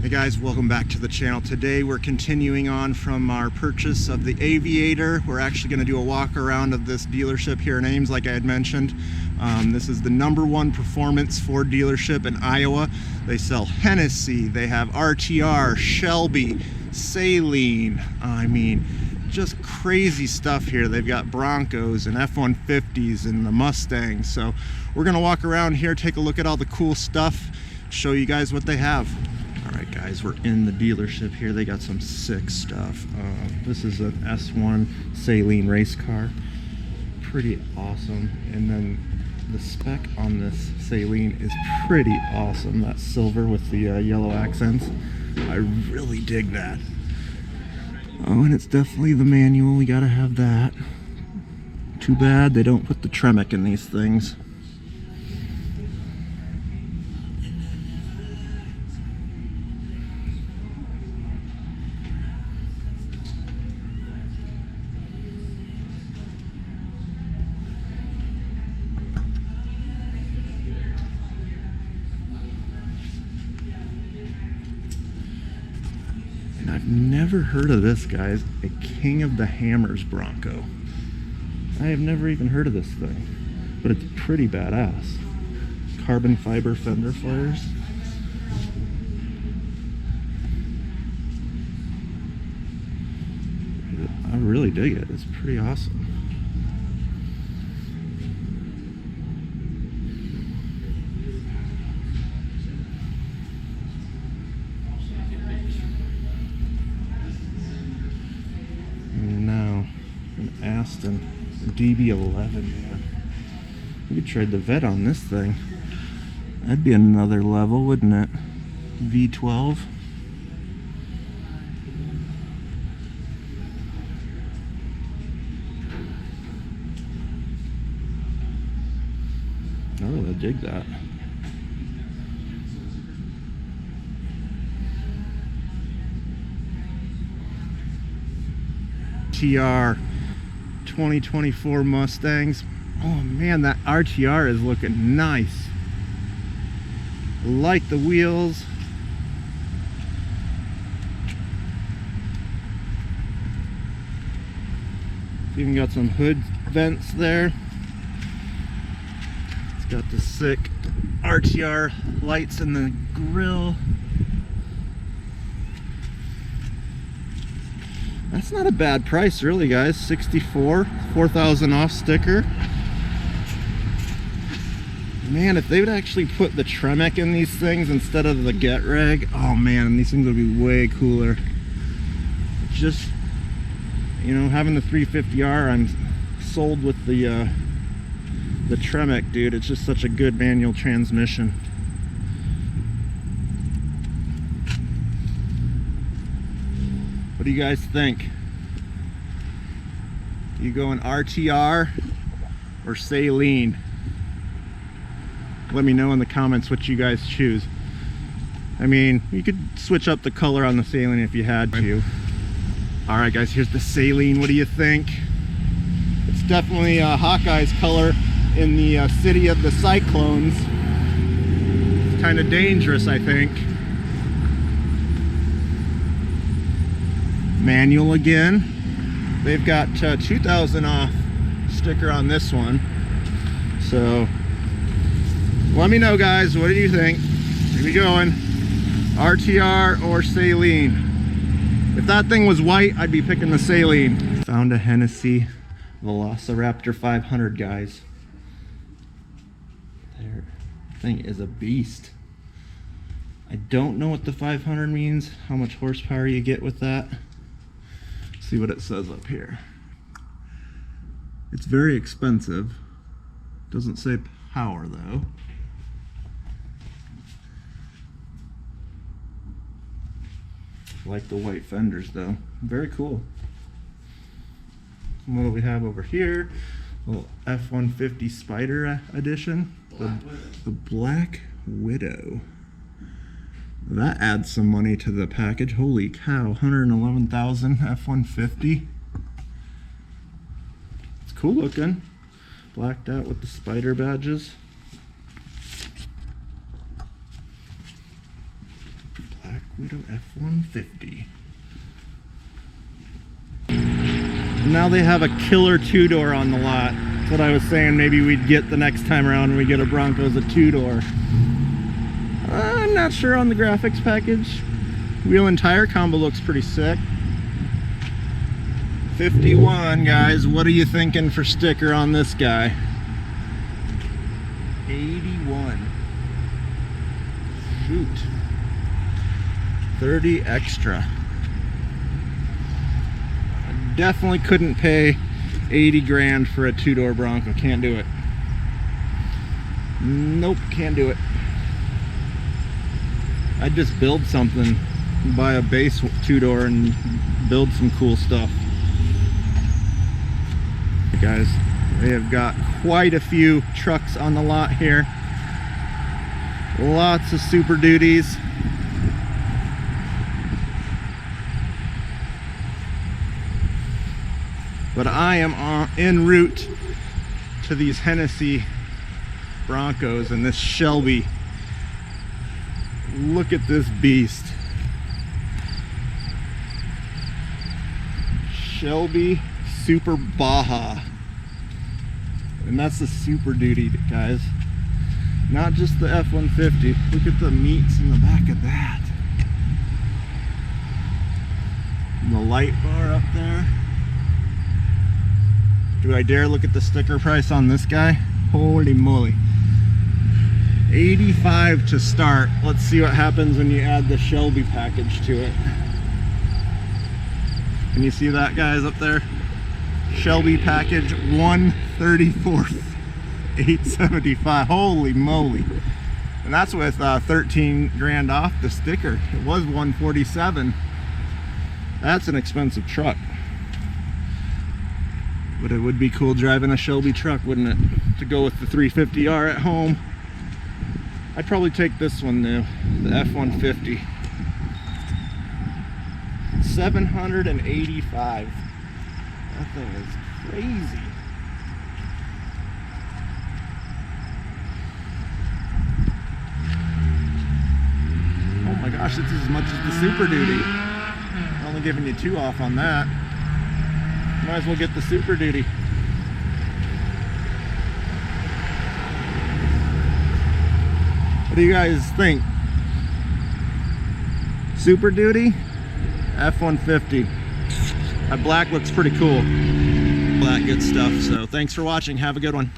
Hey guys, welcome back to the channel. Today we're continuing on from our purchase of the Aviator. We're actually going to do a walk around of this dealership here in Ames, like I had mentioned. This is the #1 performance Ford dealership in Iowa. They sell Hennessy, they have RTR, Shelby, Saleen. I mean, just crazy stuff here. They've got Broncos and F-150s and the Mustangs. So we're going to walk around here, take a look at all the cool stuff, show you guys what they have. Alright guys, we're in the dealership here. They got some sick stuff. This is an S1 Saleen race car. Pretty awesome. And then the spec on this Saleen is pretty awesome. That silver with the yellow accents. I really dig that. Oh, and it's definitely the manual. We gotta have that. Too bad they don't put the Tremec in these things. I've never heard of this, guys. A King of the Hammers Bronco. I have never even heard of this thing, but it's pretty badass. Carbon fiber fender flares. I really dig it. It's pretty awesome. Aston DB11, man. We could trade the vet on this thing. That'd be another level, wouldn't it? V12. Oh, I dig that. RTR 2024 Mustangs. Oh man, that RTR is looking nice. I like the wheels. Even got some hood vents there. It's got the sick RTR lights in the grill. That's not a bad price, really, guys. 64, 4,000 off sticker. Man, if they would actually put the Tremec in these things instead of the Get Reg, oh man, these things would be way cooler. Just, you know, having the 350R, I'm sold with the Tremec, dude. It's just such a good manual transmission. What do you guys think? You going RTR or Saleen? Let me know in the comments what you guys choose. I mean, you could switch up the color on the Saleen if you had to. Alright guys, here's the Saleen. What do you think? It's definitely Hawkeye's color in the city of the Cyclones. It's kind of dangerous, I think. Manual again. They've got 2,000 off sticker on this one. So let me know, guys, what do you think? Where we going? RTR or Saleen? If that thing was white, I'd be picking the Saleen. Found a Hennessy Velociraptor 500, guys. There, thing is a beast. I don't know what the 500 means, how much horsepower you get with that. See what it says up here. It's very expensive. Doesn't say power though. Like the white fenders though. Very cool. What do we have over here? A little F-150 Spider edition. The Black Widow. That adds some money to the package. Holy cow, 111,000 F-150. It's cool looking. Blacked out with the spider badges. Little F-150. Now they have a killer two-door on the lot. That's what I was saying, maybe we'd get the next time around when we get a Broncos, a two-door. I'm not sure on the graphics package. Wheel and tire combo looks pretty sick. 51, guys. What are you thinking for sticker on this guy? 81. Shoot. 30 extra. I definitely couldn't pay 80 grand for a two-door Bronco. Can't do it. Nope, can't do it. I'd just build something, buy a base two-door and build some cool stuff. Guys, they have got quite a few trucks on the lot here. Lots of Super Duties. But I am en route to these Hennessy Broncos and this Shelby. Look at this beast. Shelby Super Baja. And that's the Super Duty, guys. Not just the F-150. Look at the meats in the back of that. And the light bar up there. Do I dare look at the sticker price on this guy? Holy moly. 85 to start. Let's see what happens when you add the Shelby package to it. Can you see that, guys, up there? Shelby package, 134, 875. Holy moly. And that's with 13 grand off the sticker. It was 147. That's an expensive truck. But it would be cool driving a Shelby truck, wouldn't it? To go with the 350R at home. I'd probably take this one now, the F-150. 785. That thing is crazy. Oh my gosh, it's as much as the Super Duty. I'm only giving you 2 off on that. Might as well get the Super Duty. What do you guys think? Super Duty? F-150. That black looks pretty cool. All that good stuff. So thanks for watching. Have a good one.